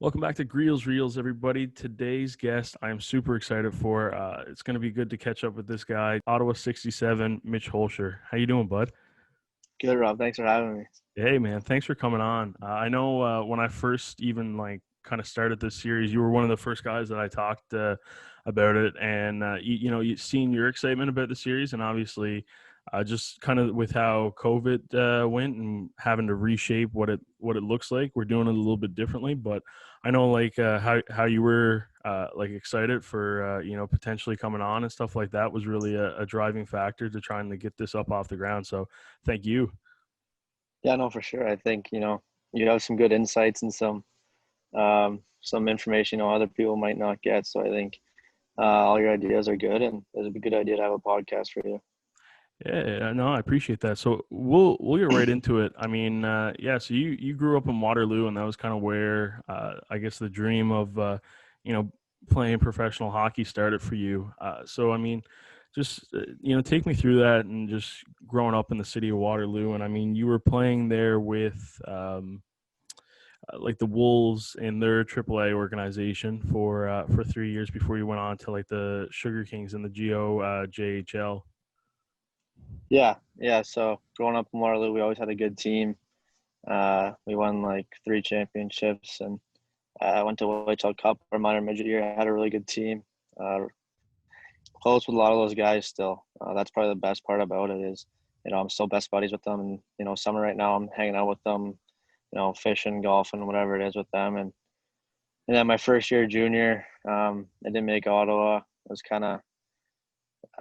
Welcome back to Greels Reels, everybody. Today's guest, I'm super excited for. It's going to be good to catch up with this guy, Ottawa 67, Mitch Hoelscher. How you doing, bud? Good, Rob. Thanks for having me. Hey, man. Thanks for coming on. I know when I first even kind of started this series, you were one of the first guys that I talked about it, and you seen your excitement about the series, and obviously, just kind of with how COVID went and having to reshape what it looks like, we're doing it a little bit differently. But I know how you were excited for potentially coming on and stuff like that was really a driving factor to trying to get this up off the ground. So thank you. Yeah, no, for sure. I think, you have some good insights and some information, other people might not get. So I think all your ideas are good, and it's a good idea to have a podcast for you. Yeah, no, I appreciate that. So we'll get right into it. I mean, yeah. So you grew up in Waterloo, and that was kind of where I guess the dream of you know playing professional hockey started for you. So I mean, just take me through that and just growing up in the city of Waterloo. And I mean, you were playing there with like the Wolves in their AAA organization for 3 years before you went on to like the Sugar Kings in the JHL. Yeah, yeah. So growing up in Waterloo, we always had a good team. We won like 3 championships, and I went to OHL Cup our minor midget year. I had a really good team. Uh, Close with a lot of those guys still. That's probably the best part about it is, I'm still best buddies with them. And, summer right now, I'm hanging out with them, fishing, golfing, whatever it is with them. And then my first year junior, I didn't make Ottawa.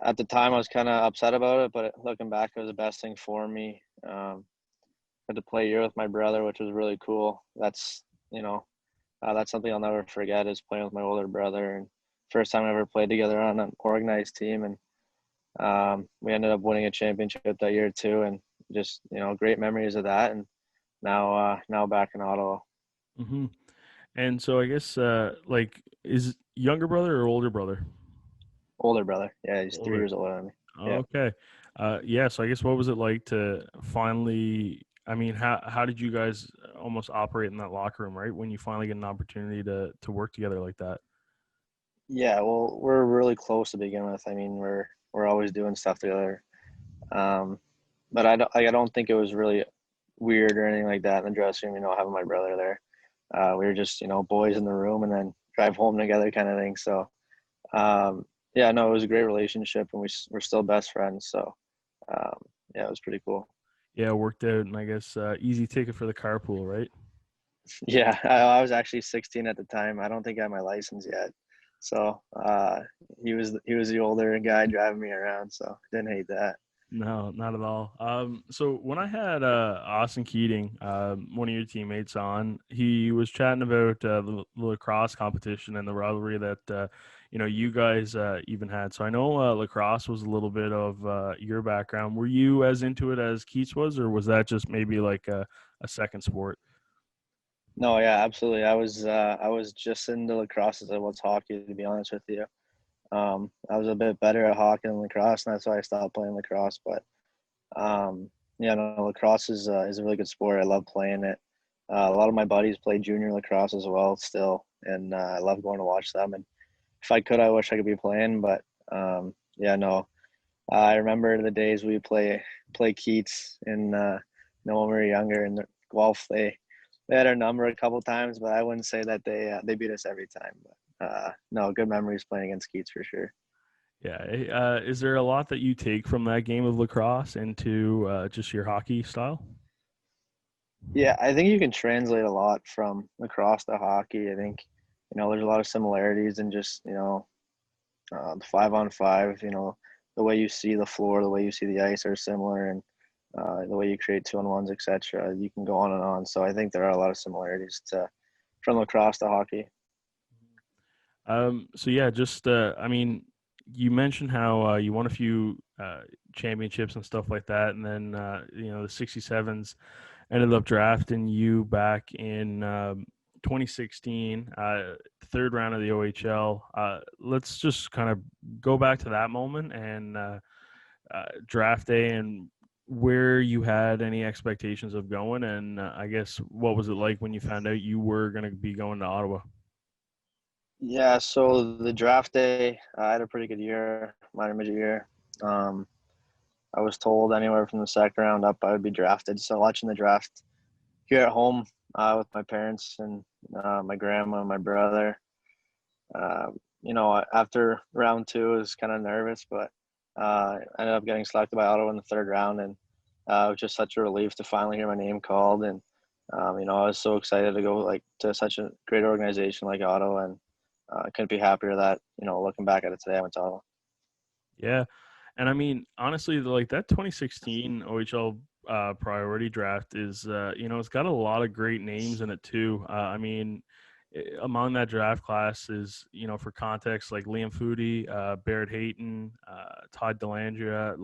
At the time, I was kind of upset about it, but looking back, it was the best thing for me. Had to play a year with my brother, which was really cool. That's something I'll never forget is playing with my older brother. And first time I ever played together on an organized team. And we ended up winning a championship that year too. And just, great memories of that. And now back in Ottawa. Hmm. And so I guess is younger brother or older brother? Older brother. Yeah, he's three Older. years older than me. Oh, Yeah. okay. Yeah. So I guess what was it like to finally? I mean, how did you guys almost operate in that locker room, right? When you finally get an opportunity to work together like that. Yeah, well, we're really close to begin with. I mean, we're always doing stuff together. Um, but I don't think it was really weird or anything like that in the dressing room. Having my brother there, we were just boys in the room and then drive home together kind of thing. So yeah, no, it was a great relationship, and we're still best friends. So um, yeah, it was pretty cool. Yeah, it worked out, and I guess easy ticket for the carpool, right? Yeah, I was actually 16 at the time. I don't think I had my license yet. So he was the older guy driving me around. So didn't hate that. No, not at all. So when I had Austin Keating, one of your teammates, on, he was chatting about the lacrosse competition and the rivalry that you guys even had. So I know lacrosse was a little bit of your background. Were you as into it as Keats was, or was that just maybe like a second sport? No, yeah, absolutely. I was just into lacrosse as I was hockey, to be honest with you. I was a bit better at hockey than lacrosse, and that's why I stopped playing lacrosse. But yeah, no, lacrosse is a really good sport. I love playing it. A lot of my buddies play junior lacrosse as well still, and I love going to watch them. And if I could, I wish I could be playing, but yeah, no. I remember the days we play Keats and when we were younger, and the Guelph they had our number a couple times, but I wouldn't say that they beat us every time. But no, good memories playing against Keats for sure. Yeah. Is there a lot that you take from that game of lacrosse into just your hockey style? Yeah, I think you can translate a lot from lacrosse to hockey. I think there's a lot of similarities in just the 5-on-5. The way you see the floor, the way you see the ice are similar, and the way you create 2-on-1s, etc. You can go on and on. So I think there are a lot of similarities to from lacrosse to hockey. So yeah, just I mean, you mentioned how you won a few championships and stuff like that, and then the 67s ended up drafting you back in 2016, third round of the OHL. Let's just kind of go back to that moment and draft day, and where you had any expectations of going, and I guess what was it like when you found out you were going to be going to Ottawa? Yeah, so the draft day, I had a pretty good year, minor midget year. Um, I was told anywhere from the second round up I would be drafted. So watching the draft here at home with my parents and my grandma and my brother, uh, after round two, I was kind of nervous, but I ended up getting selected by Ottawa in the third round, and it was just such a relief to finally hear my name called. And I was so excited to go like to such a great organization like Ottawa, and I couldn't be happier that looking back at it today, I went to Ottawa. Yeah, and I mean, honestly, like that 2016 OHL priority draft is, it's got a lot of great names in it too. I mean, among that draft class is, for context, like Liam Foodie, Barrett Hayton, Todd Delandria,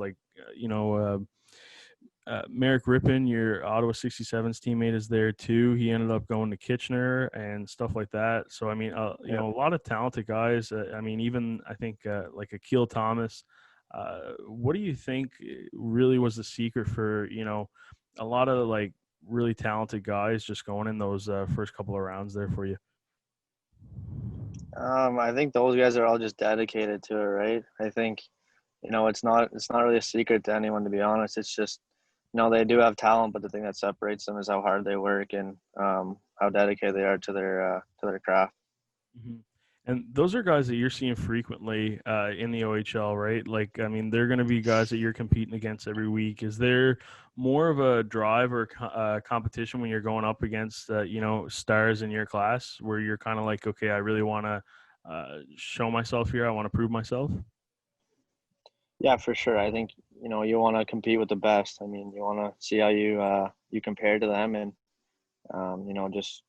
Merrick Rippon, your Ottawa 67's teammate, is there too. He ended up going to Kitchener and stuff like that. So I mean, Yeah. a lot of talented guys. I mean, even I think like Akil Thomas. What do you think really was the secret for a lot of like really talented guys just going in those first couple of rounds there for you? I think those guys are all just dedicated to it, right? I think it's not really a secret to anyone, to be honest. It's just they do have talent, but the thing that separates them is how hard they work and how dedicated they are to their craft. Mhm. And those are guys that you're seeing frequently in the OHL, right? Like, I mean, they're going to be guys that you're competing against every week. Is there more of a drive or competition when you're going up against, stars in your class, where you're kind of like, okay, I really want to show myself here. I want to prove myself. Yeah, for sure. I think you want to compete with the best. I mean, you want to see how you compare to them, and just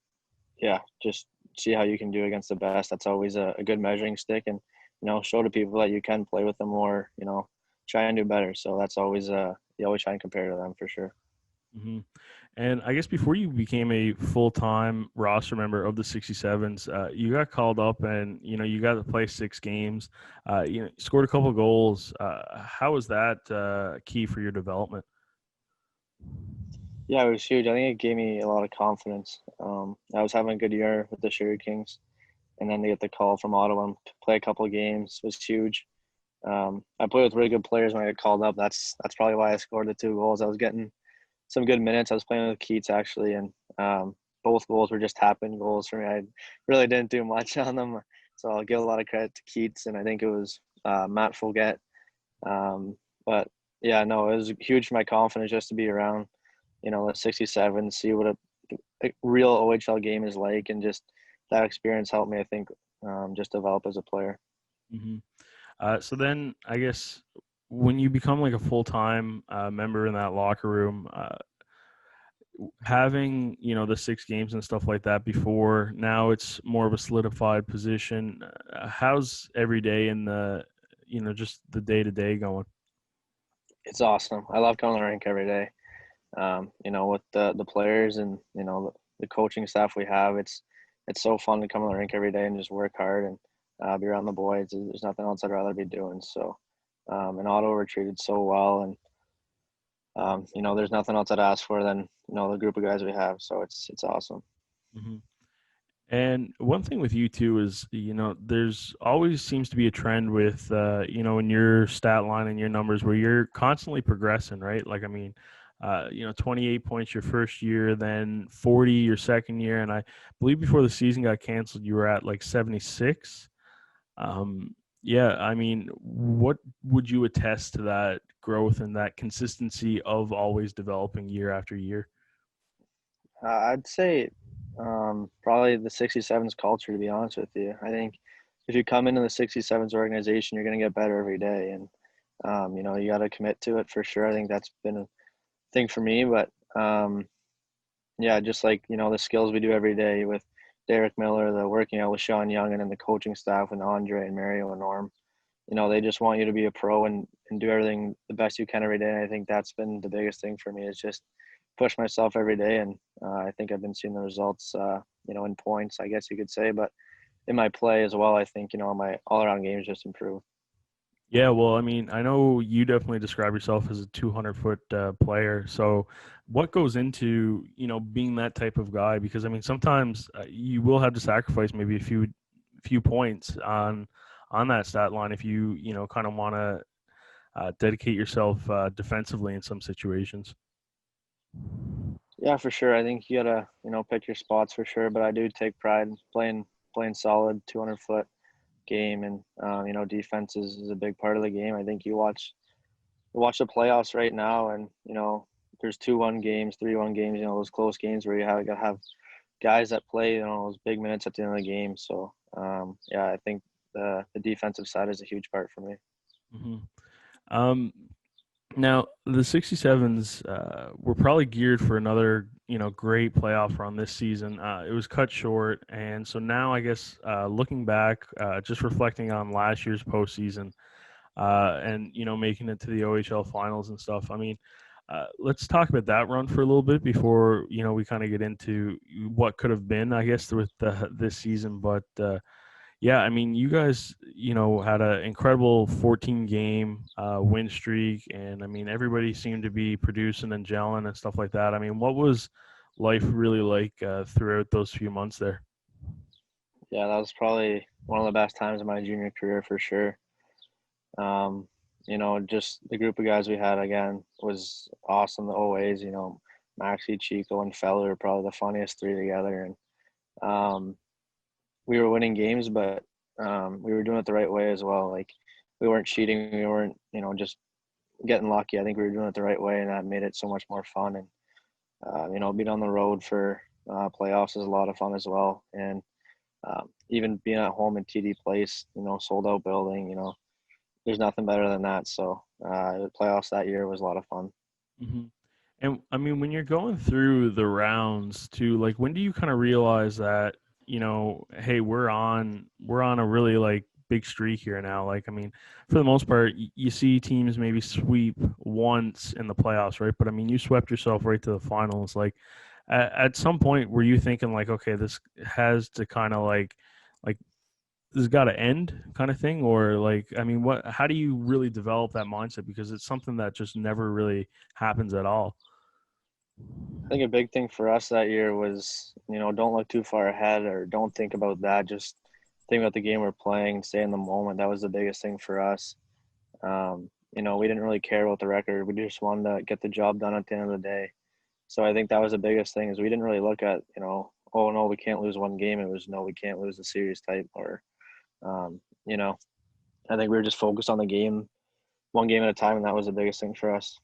just see how you can do against the best. That's always a good measuring stick, and show to people that you can play with them or try and do better. So that's always you always try and compare to them for sure. Hmm. And I guess before you became a full time roster member of the 67s, you got called up and you got to play 6 games. Scored a couple goals. How was that key for your development? Yeah, it was huge. I think it gave me a lot of confidence. I was having a good year with the Sugar Kings, and then to get the call from Ottawa and play a couple of games was huge. I played with really good players when I got called up. That's probably why I scored the 2 goals. I was getting some good minutes. I was playing with Keats actually, and both goals were just tap-in goals for me. I really didn't do much on them, so I'll give a lot of credit to Keats, and I think it was Matt Folget. But yeah, no, it was huge for my confidence just to be around, the 67, see what a real OHL game is like, and just that experience helped me, I think, just develop as a player. Hmm. So then, I guess when you become like a full time member in that locker room, having the 6 games and stuff like that before, now it's more of a solidified position. How's every day in the just the day to day going? It's awesome. I love coming to the rink every day. With the players and the coaching staff we have, it's so fun to come to the rink every day and just work hard and be around the boys. There's nothing else I'd rather be doing. So, in Ottawa, we're treated so well, and there's nothing else I'd ask for than the group of guys we have. So it's awesome. Hmm. And one thing with you too is, there's always seems to be a trend with, in your stat line and your numbers where you're constantly progressing, right? Like, I mean, 28 points your first year, then 40 your second year. And I believe before the season got canceled, you were at like 76. Yeah, I mean, what would you attest to that growth and that consistency of always developing year after year? I'd say probably the 67's culture, to be honest with you. I think if you come into the 67's organization, you're going to get better every day. And, you got to commit to it for sure. I think that's been a thing for me. But, yeah, just like, the skills we do every day with Derek Miller, the working out with Sean Young, and then the coaching staff and Andre and Mario and Norm, they just want you to be a pro and do everything the best you can every day. And I think that's been the biggest thing for me is just push myself every day. And I think I've been seeing the results, in points, I guess you could say, but in my play as well. I think, my all around games just improved. Yeah, well, I mean, I know you definitely describe yourself as a 200-foot player. So, what goes into being that type of guy? Because I mean, sometimes you will have to sacrifice maybe a few points on that stat line if you kind of want to dedicate yourself defensively in some situations. Yeah, for sure. I think you gotta, pick your spots for sure. But I do take pride in playing solid 200-foot game, and defense is a big part of the game. I think you watch the playoffs right now, and there's 2-1 games, 3-1 games. Those close games where you gotta have guys that play those big minutes at the end of the game. So yeah, I think the defensive side is a huge part for me. hmm Um, Now, the 67s were probably geared for another, great playoff run this season. It was cut short, and so now I guess looking back, just reflecting on last year's postseason, and making it to the OHL finals and stuff. I mean, let's talk about that run for a little bit before we kind of get into what could have been, I guess, with this season. But yeah, I mean, you guys, had an incredible 14 game win streak, and I mean, everybody seemed to be producing and gelling and stuff like that. I mean, what was life really like throughout those few months there? Yeah, that was probably one of the best times of my junior career for sure. Just the group of guys we had again was awesome. The OAs, Maxi, Chico, and Feller are probably the funniest three together, and we were winning games, but we were doing it the right way as well. Like we weren't cheating, we weren't, just getting lucky. I think we were doing it the right way, and that made it so much more fun. And being on the road for playoffs is a lot of fun as well. And even being at home in TD Place, sold out building, there's nothing better than that. So the playoffs that year was a lot of fun. hmm And I mean, when you're going through the rounds too, like when do you kind of realize that, hey, we're on a really like big streak here now? Like, I mean, for the most part, you see teams maybe sweep once in the playoffs, right? But I mean, you swept yourself right to the finals. Like, at some point, were you thinking like, okay, this has to kind of like this has got to end kind of thing, or like, I mean, what? How do you really develop that mindset? Because it's something that just never really happens at all. I think a big thing for us that year was, don't look too far ahead or don't think about that. Just think about the game we're playing and stay in the moment. That was the biggest thing for us. We didn't really care about the record. We just wanted to get the job done at the end of the day. So I think that was the biggest thing is we didn't really look at, oh no, we can't lose one game. It was no, we can't lose the series type or, um, you know, I think we were just focused on the game, one game at a time, and that was the biggest thing for us.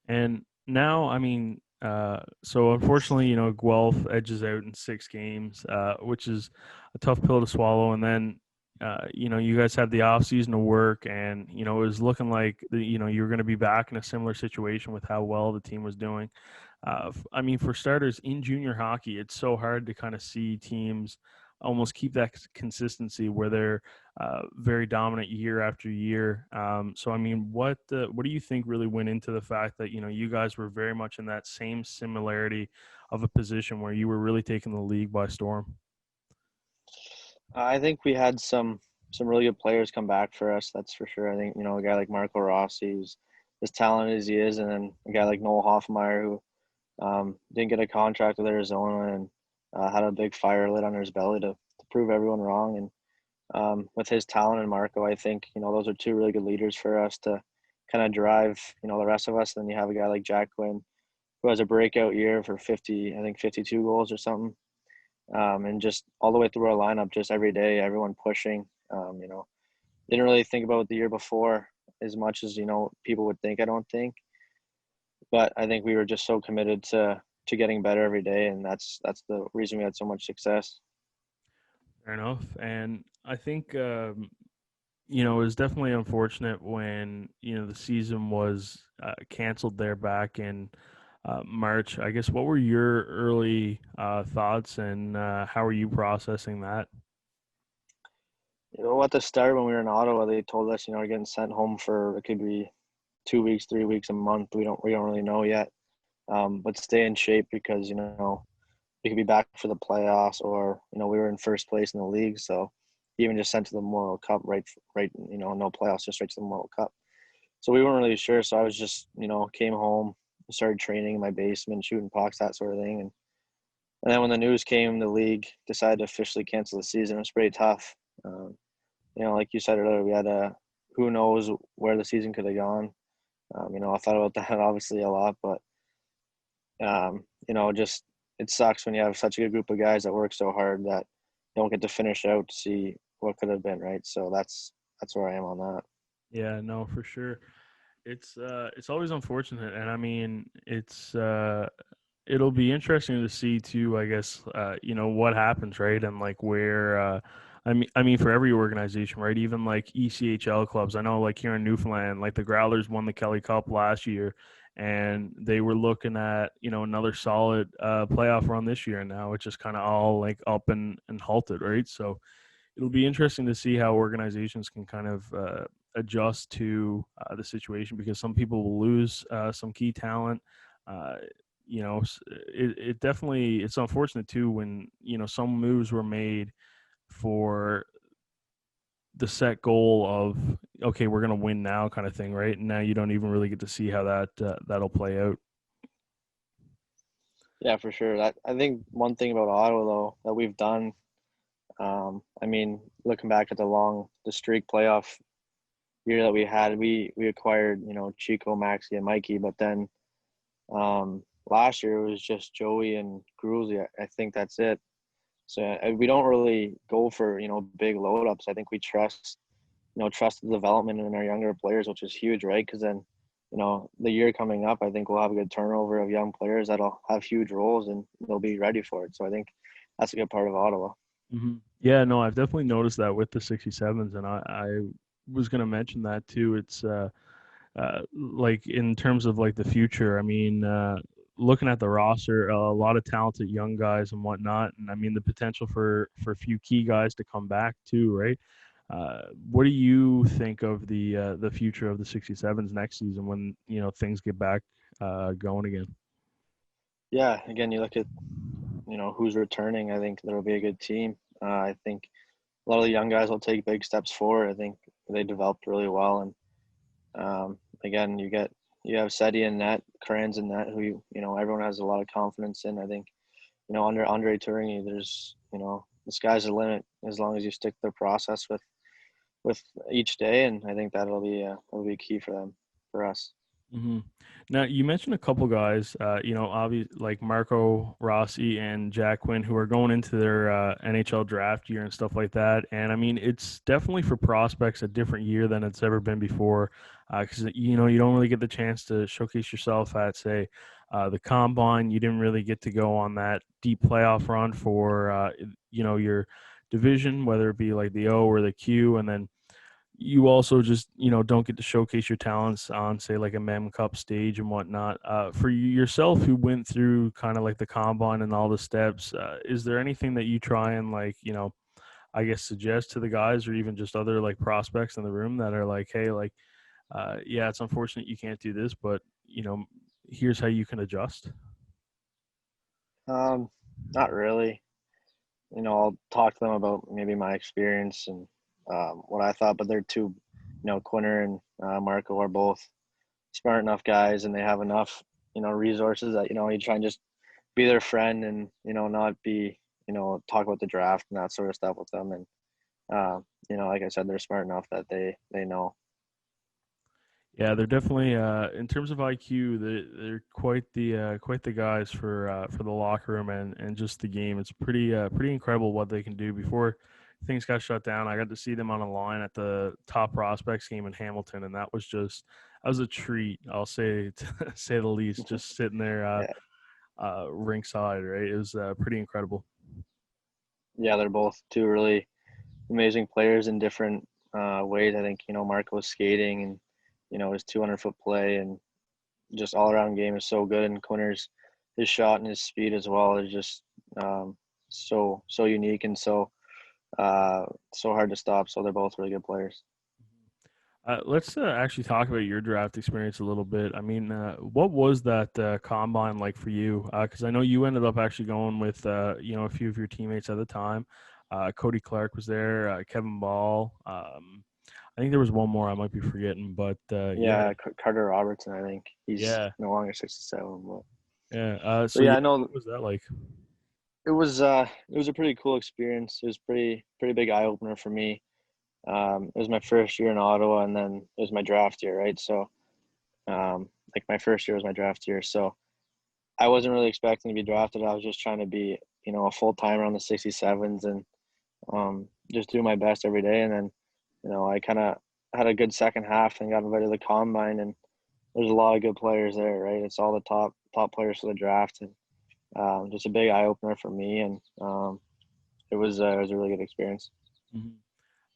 And now, I mean, so unfortunately, Guelph edges out in 6 games, which is a tough pill to swallow. And then, you guys had the off season to work, and it was looking like you were going to be back in a similar situation with how well the team was doing. I mean, for starters, in junior hockey, it's so hard to kind of see teams almost keep that consistency where they're very dominant year after year. So, I mean, what do you think really went into the fact that you guys were very much in that same similarity of a position where you were really taking the league by storm? I think we had some really good players come back for us. That's for sure. I think a guy like Marco Rossi, who's as talented as he is, and then a guy like Noel Hoffmeyer, who didn't get a contract with Arizona and had a big fire lit under his belly to prove everyone wrong. And with his talent and Marco, I think those are two really good leaders for us to kind of drive the rest of us. And then you have a guy like Jack Quinn, who has a breakout year for 50, I think 52 goals or something. And just all the way through our lineup, just every day, everyone pushing. Didn't really think about the year before as much as people would think. I don't think, but I think we were just so committed to getting better every day, and that's the reason we had so much success. Fair enough. And I think it was definitely unfortunate when the season was canceled there back in March. I guess what were your early thoughts, and how were you processing that? At the start when we were in Ottawa, they told us we're getting sent home for it could be 2 weeks, 3 weeks, a month. We don't really know yet, but stay in shape because we could be back for the playoffs or we were in first place in the league, so even just sent to the Memorial Cup right, no playoffs, just right to the Memorial Cup. So we weren't really sure. So I was just, came home, started training in my basement, shooting pucks, that sort of thing. And then when the news came, the league decided to officially cancel the season. It was pretty tough. Um, like you said earlier, we had who knows where the season could have gone. I thought about that obviously a lot, but just it sucks when you have such a good group of guys that work so hard that don't get to finish out to see what could have been, right? So that's where I am on that. Yeah, no, for sure. It's always unfortunate, and I mean, it'll be interesting to see too, I guess, what happens, right? And like where I mean for every organization, right? Even like ECHL clubs. I know like here in Newfoundland, like the Growlers won the Kelly Cup last year, and they were looking at, another solid playoff run this year, and now it's just kind of all like up and halted, right? So it'll be interesting to see how organizations can kind of adjust to the situation, because some people will lose some key talent. Uh, it definitely, it's unfortunate too when some moves were made for the set goal of, okay, we're gonna win now, kind of thing, right? And now you don't even really get to see how that'll play out. Yeah, for sure. That I think one thing about Ottawa though that we've done, I mean, looking back at the streak playoff year that we had, we acquired Chico, Maxi, and Mikey, but then last year it was just Joey and Greels. I think that's it. So we don't really go for big load ups. I think we trust the development in our younger players, which is huge, right? Because then the year coming up, I think we'll have a good turnover of young players that'll have huge roles and they'll be ready for it. So I think that's a good part of Ottawa. Yeah, no, I've definitely noticed that with the 67s, and I was going to mention that too. It's like in terms of like the future. I mean, looking at the roster, a lot of talented young guys and whatnot, and I mean the potential for a few key guys to come back too, right? What do you think of the future of the 67s next season when things get back going again? Yeah, again, you look at who's returning. I think there'll be a good team. I think a lot of the young guys will take big steps forward. I think they developed really well, and again, you have Seti in net, Crans in net, who everyone has a lot of confidence in. I think under Andre Tourigny, there's the sky's the limit as long as you stick to the process with each day, and I think that'll be key for them, for us. hmm Now you mentioned a couple guys, like Marco Rossi and Jack Quinn, who are going into their NHL draft year and stuff like that. And I mean, it's definitely for prospects a different year than it's ever been before, because you don't really get the chance to showcase yourself at, say, the combine. You didn't really get to go on that deep playoff run for your division, whether it be like the O or the Q, and then you also just don't get to showcase your talents on, say, like a mem cup stage and whatnot. For yourself, who went through kind of like the combine and all the steps, is there anything that you try and like I guess suggest to the guys, or even just other like prospects in the room that are like, hey, like yeah, it's unfortunate you can't do this, but here's how you can adjust? Um, Not really. I'll talk to them about maybe my experience and what I thought, but they're two, Quinner and Marco are both smart enough guys, and they have enough, resources that you try and just be their friend and not be talk about the draft and that sort of stuff with them. And like I said, they're smart enough that they know. Yeah, they're definitely in terms of IQ, they're quite the guys for the locker room and just the game. It's pretty incredible what they can do. Before things got shut down, I got to see them on a line at the top prospects game in Hamilton, and that was a treat. I'll say say the least. Just sitting there Yeah, ringside, right? It was pretty incredible. yeah, they're both two really amazing players in different ways. I think Marco's skating and his 200-foot play and just all around game is so good, and Quinter's his shot and his speed as well is just so unique and so hard to stop. So they're both really good players. Let's actually talk about your draft experience a little bit. I mean, what was that combine like for you? Because I know you ended up actually going with a few of your teammates at the time. Cody Clark was there. Kevin Ball. I think there was one more I might be forgetting, but yeah, Yeah, Carter Robertson. I think he's yeah, no longer 67. yeah. But So yeah, yeah, I know what was that like? it was a pretty cool experience. It was pretty big eye opener for me. It was my first year in Ottawa, and then it was my draft year, right? So like my first year was my draft year, so I wasn't really expecting to be drafted. I was just trying to be, a full timer on the 67s and just do my best every day. And then, I kind of had a good second half and got invited to the combine. And there's a lot of good players there, right? It's all the top players for the draft, and just a big eye opener for me. And it was a really good experience. Mhm.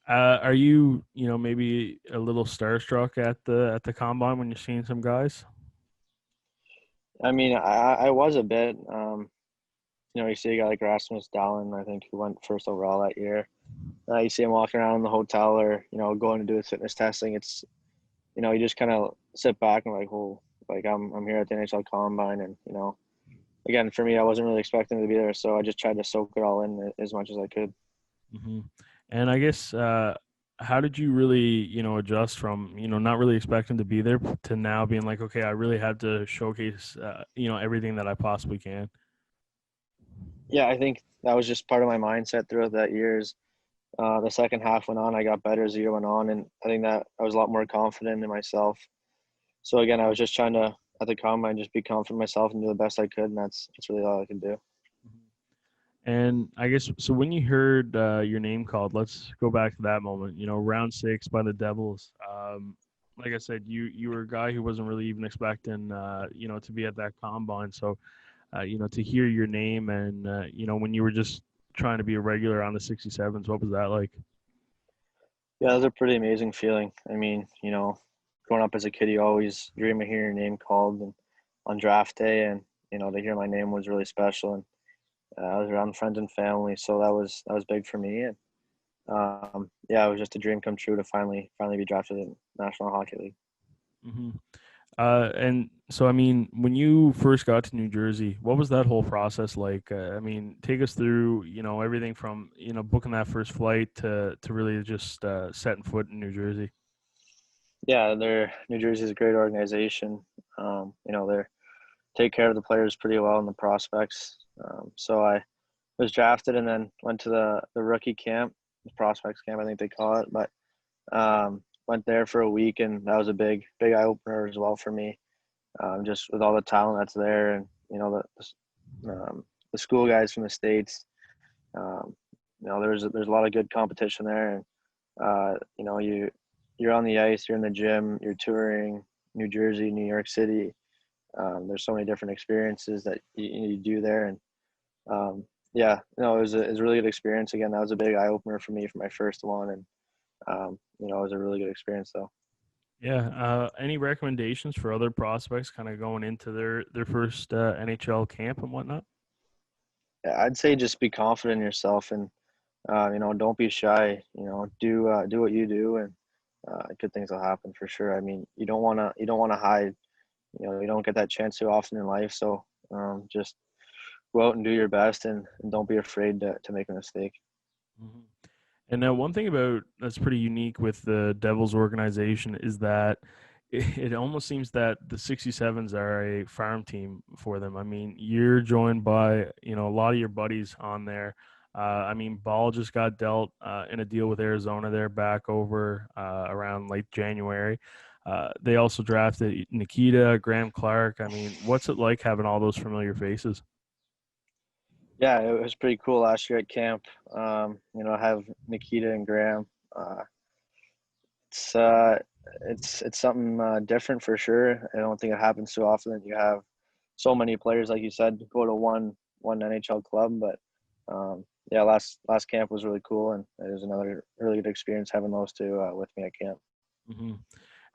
Are you, maybe a little starstruck at the combine when you're seeing some guys? I mean, I was a bit. You see a guy like Rasmus Dallin, I think, who went first overall that year. You see him walking around in the hotel or, going to do his fitness testing. It's, you just kind of sit back and like, oh, like I'm here at the NHL Combine, and again for me, I wasn't really expecting to be there, so I just tried to soak it all in as much as I could. Hmm. And I guess, how did you really, adjust from, not really expecting to be there to now being like, okay, I really had to showcase, everything that I possibly can. Yeah, I think that was just part of my mindset throughout that year. The second half went on, I got better as the year went on, and I think that I was a lot more confident in myself. So again, I was just trying to at the combine just be confident in myself and do the best I could, and that's really all I could do. And I guess so. When you heard your name called, let's go back to that moment. Round six by the Devils. Like I said, you were a guy who wasn't really even expecting, to be at that combine. So, to hear your name and when you were just trying to be a regular on the 67s, what was that like? Yeah, that was a pretty amazing feeling. I mean, growing up as a kid, you always dream of hearing your name called and on draft day, and to hear my name was really special. And I was around friends and family, so that was big for me. And yeah, it was just a dream come true to finally be drafted in National Hockey League. Hmm. And so, I mean, when you first got to New Jersey, what was that whole process like? I mean, take us through, everything from, booking that first flight to really just setting foot in New Jersey. Yeah, New Jersey's a great organization. They take care of the players pretty well and the prospects. So I was drafted and then went to the rookie camp, the prospects camp, I think they call it. But went there for a week, and that was a big eye opener as well for me. Just with all the talent that's there, and the school guys from the states. Um, there's a lot of good competition there, and you're on the ice, you're in the gym, you're touring New Jersey, New York City. There's so many different experiences that you do there, and yeah, it was a really good experience. Again, that was a big eye opener for me for my first one, and it was a really good experience though. Yeah. Any recommendations for other prospects kind of going into their first NHL camp and whatnot? Yeah, I'd say just be confident in yourself, and don't be shy. Do what you do, and good things will happen for sure. I mean, you don't wanna hide. You don't get that chance too often in life, so just go out and do your best, and don't be afraid to make a mistake. Mhm. And one thing about that's pretty unique with the Devils organization is that it almost seems that the 67s are a farm team for them. I mean, you're joined by, a lot of your buddies on there. I mean, Ball just got dealt in a deal with Arizona there back over around late January. They also drafted Nikita, Graham Clark. I mean, what's it like having all those familiar faces? Yeah, it was pretty cool last year at camp. Have Nikita and Graham. Uh, it's uh, it's something different for sure. I don't think it happens too often that you have so many players, like you said, go to one NHL club. But yeah, last camp was really cool, and it was another really good experience having those two with me at camp. Hmm.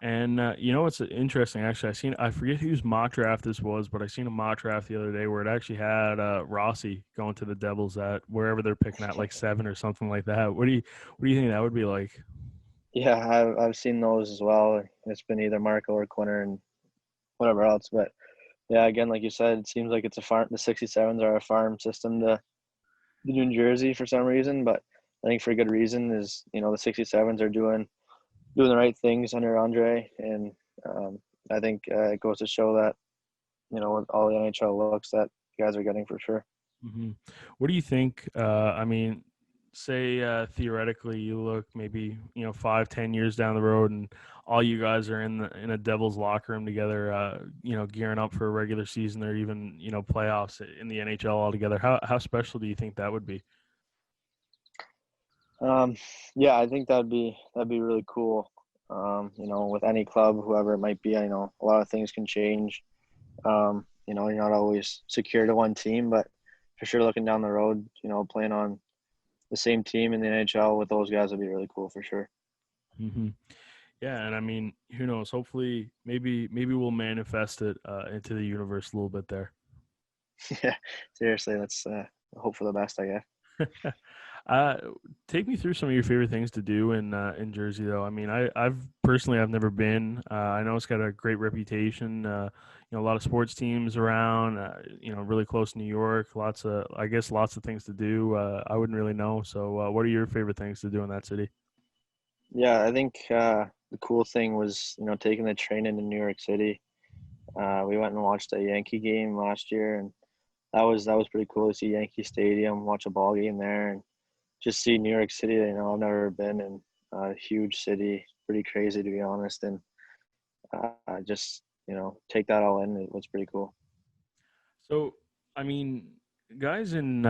And what's interesting? Actually, I forget whose mock draft this was, but I seen a mock draft the other day where it actually had Rossi going to the Devils at wherever they're picking at, like seven or something like that. What do you think that would be like? Yeah, I've seen those as well. It's been either Marco or Quinner and whatever else. But yeah, again, like you said, it seems like it's a farm. The 67s are a farm system the New Jersey for some reason, but I think for a good reason is the 67s are doing the right things under Andre, and I think it goes to show that with all the NHL looks that you guys are getting for sure. Hmm. What do you think? I mean, say theoretically, you look maybe 5, 10 years down the road, and all you guys are in a Devils locker room together, gearing up for a regular season or even playoffs in the NHL altogether. How special do you think that would be? Yeah, I think that'd be really cool. With any club, whoever it might be, I know a lot of things can change. You're not always secure to one team, but for sure, looking down the road, playing on the same team in the NHL with those guys would be really cool for sure. Hmm. Yeah, and I mean, who knows? Hopefully, maybe we'll manifest it into the universe a little bit there. Yeah, seriously, let's hope for the best, I guess. uh, Take me through some of your favorite things to do in Jersey, though. I mean, I've never been. I know it's got a great reputation. A lot of sports teams around. Really close to New York. Lots of things to do. I wouldn't really know. So, what are your favorite things to do in that city? Yeah, I think the cool thing was taking the train into New York City. We went and watched a Yankee game last year, and that was pretty cool to see Yankee Stadium, watch a ball game there, and just see New York City. I've never been in a huge city, pretty crazy to be honest, and just take that all in. It was pretty cool. So, I mean, guys in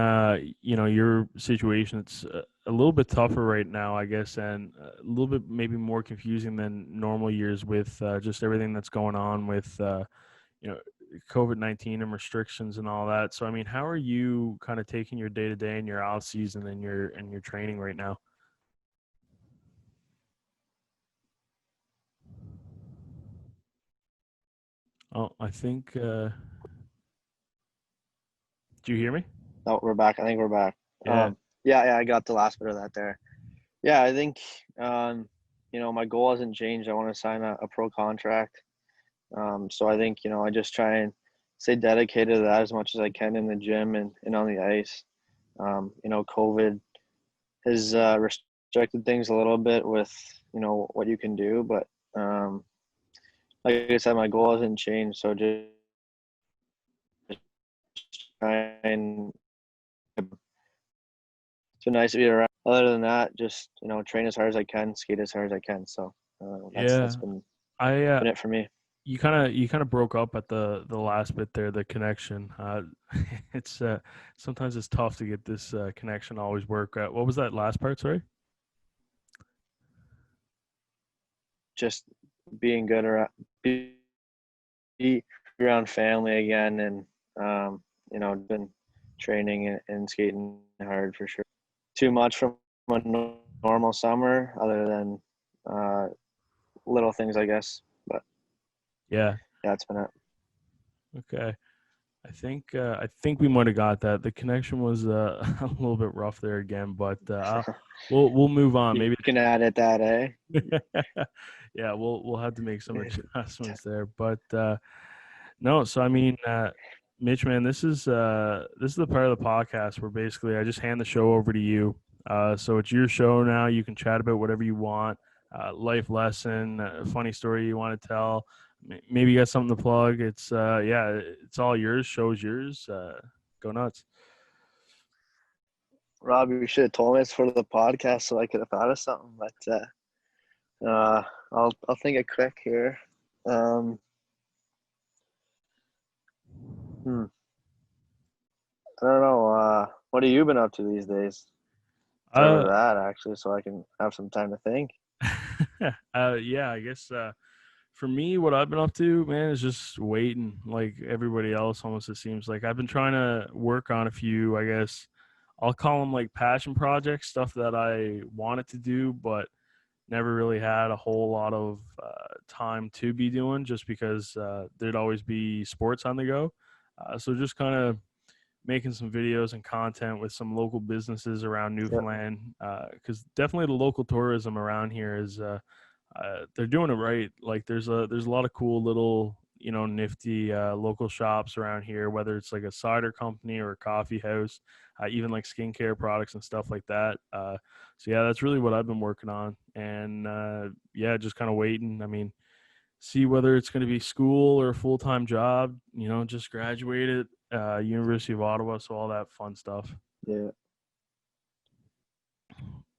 your situation, it's a little bit tougher right now, I guess, and a little bit maybe more confusing than normal years with just everything that's going on with you know COVID-19 and restrictions and all that. So, I mean, how are you kind of taking your day to day and your off season and your training right now? Oh, I think. Do you hear me? Oh, we're back. I think we're back. Yeah. Yeah, I got the last bit of that there. Yeah, I think my goal hasn't changed. I want to sign a pro contract. So I think I just try and stay dedicated to that as much as I can in the gym and on the ice. COVID has restricted things a little bit with what you can do, but like I said, my goal hasn't changed. So just try and it's been nice to be around. Other than that, just train as hard as I can, skate as hard as I can. So that's Yeah. I been it for me. you kind of broke up at the last bit there, the connection. It's sometimes it's tough to get this connection to always work. What was that last part? Sorry. Just being good around, be around family again, and been training and skating hard for sure. Too much from a normal summer, other than uh, little things, I guess. But Yeah. yeah, it's been it. Okay. I think we might have got that. The connection was a little bit rough there again, but we'll move on. You Maybe. can edit that, eh? Yeah, we'll have to make some adjustments there, but no. So I mean, Mitch, man, this is the part of the podcast where basically I just hand the show over to you. So it's your show now. You can chat about whatever you want, life lesson, funny story you want to tell. Maybe you got something to plug. It's yeah, it's all yours. Show's yours. Go nuts. Rob, you should have told me this for the podcast so I could have thought of something. But I'll think it quick here. Um, hmm, I don't know. What have you been up to these days? Start with Uh, that actually, so I can have some time to think. yeah, I guess for me, what I've been up to, man, is just waiting. Like everybody else, almost it seems like I've been trying to work on a few. I guess I'll call them like passion projects, stuff that I wanted to do, but never really had a whole lot of time to be doing, just because there'd always be sports on the go. So just kind of making some videos and content with some local businesses around Yep. Newfoundland, because definitely the local tourism around here is they're doing it right. Like there's a lot of cool little nifty local shops around here, whether it's like a cider company or a coffee house, even like skincare products and stuff like that. So yeah, that's really what I've been working on, and yeah, just kind of waiting. I mean, see whether it's going to be school or a full time job. Just graduated, University of Ottawa, so all that fun stuff. Yeah.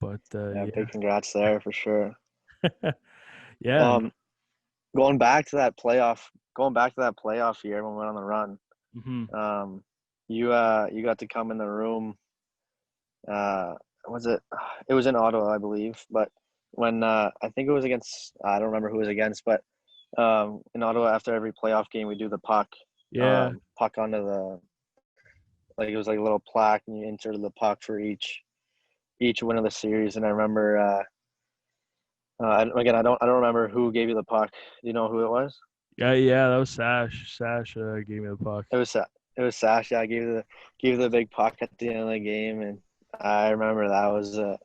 But Yeah. Big congrats there for sure. yeah, yeah, no, Um, going back to that playoff year when we went on the run. mhm. Um, you got to come in the room. Uh, was it? It was in Ottawa, I believe. But when I think it was against, I don't remember who it was against, but in Ottawa after every playoff game we do the Yeah, puck onto the, like, it was like a little plaque and you inserted the puck for each win of the series. And I remember again I don't remember who gave you the puck. Do you know who it was? yeah, yeah. That was Sash. Sash gave me the puck. It was Sash. Yeah, I gave the big puck at the end of the game, and I remember that was a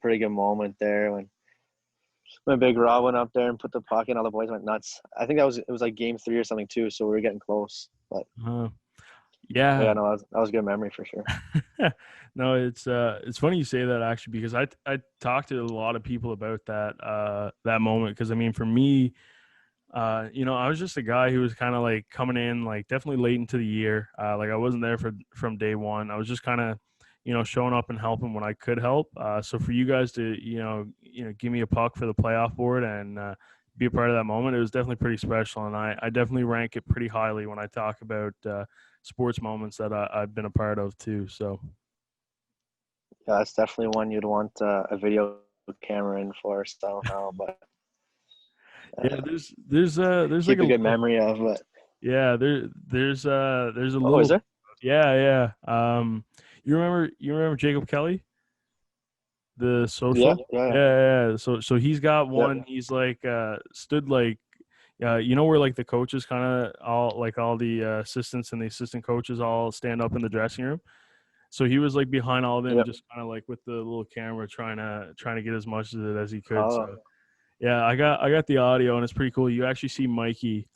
pretty good moment there when Big Rob went up there and put the puck in. All the boys went nuts. I think it was like game 3 or something too, so we were getting close. Uh, But yeah, yeah. no, that was a good memory for sure. No, it's funny you say that actually, because I talked to a lot of people about that moment, because I mean, for me, I was just a guy who was kind of like coming in like definitely late into the year. Like I wasn't there from day one. I was just kind of showing up and helping when I could help. So for you guys to give me a puck for the playoff board and be a part of that moment, it was definitely pretty special, and I definitely rank it pretty highly when I talk about sports moments that I've been a part of too. So Yeah, that's definitely one you'd want a video camera in for somehow. But yeah, uh, there's like keep a a good little, memory of. But yeah, there's a oh, is little, there? yeah, yeah. You remember Jacob Kelly, the Yeah, social? yeah, Yeah, yeah, yeah, yeah. So he's got yeah, one. He's like stood like where like the coaches kind of all the assistants and the assistant coaches all stand up in the dressing room. So he was like behind all of them, yeah. just kind of like with the little camera, trying to get as much of it as he could. Oh, So yeah, I got the audio, and it's pretty cool. You actually see Mikey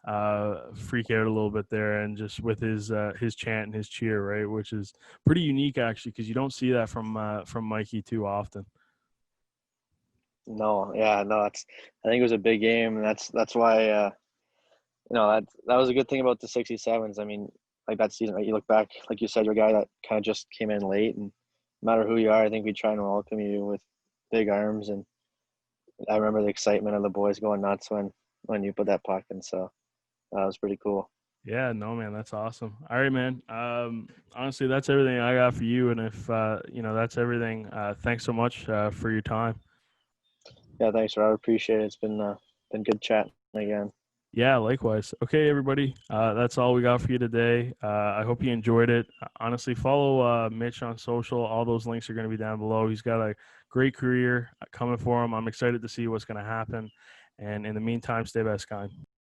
freak out a little bit there, and just with his chant and his cheer, right, which is pretty unique actually, because you don't see that from Mikey too often. no, yeah, no. I think it was a big game, and that's why that was a good thing about the 67s. I mean, like that season, right? You look back, like you said, you're a guy that kind of just came in late, and no matter who you are, I think we try and welcome you with big arms. And I remember the excitement of the boys going nuts when you put that puck in. So that was pretty cool. Yeah, no, man, that's awesome. All right, man. Honestly, that's everything I got for you, and if that's everything, thanks so much for your time. Yeah, thanks, Rob. Appreciate it. It's been good chatting again. Yeah, likewise. Okay, everybody. That's all we got for you today. I hope you enjoyed it. Honestly, follow Mitch on social. All those links are going to be down below. He's got a great career coming for him. I'm excited to see what's going to happen. And in the meantime, stay best kind.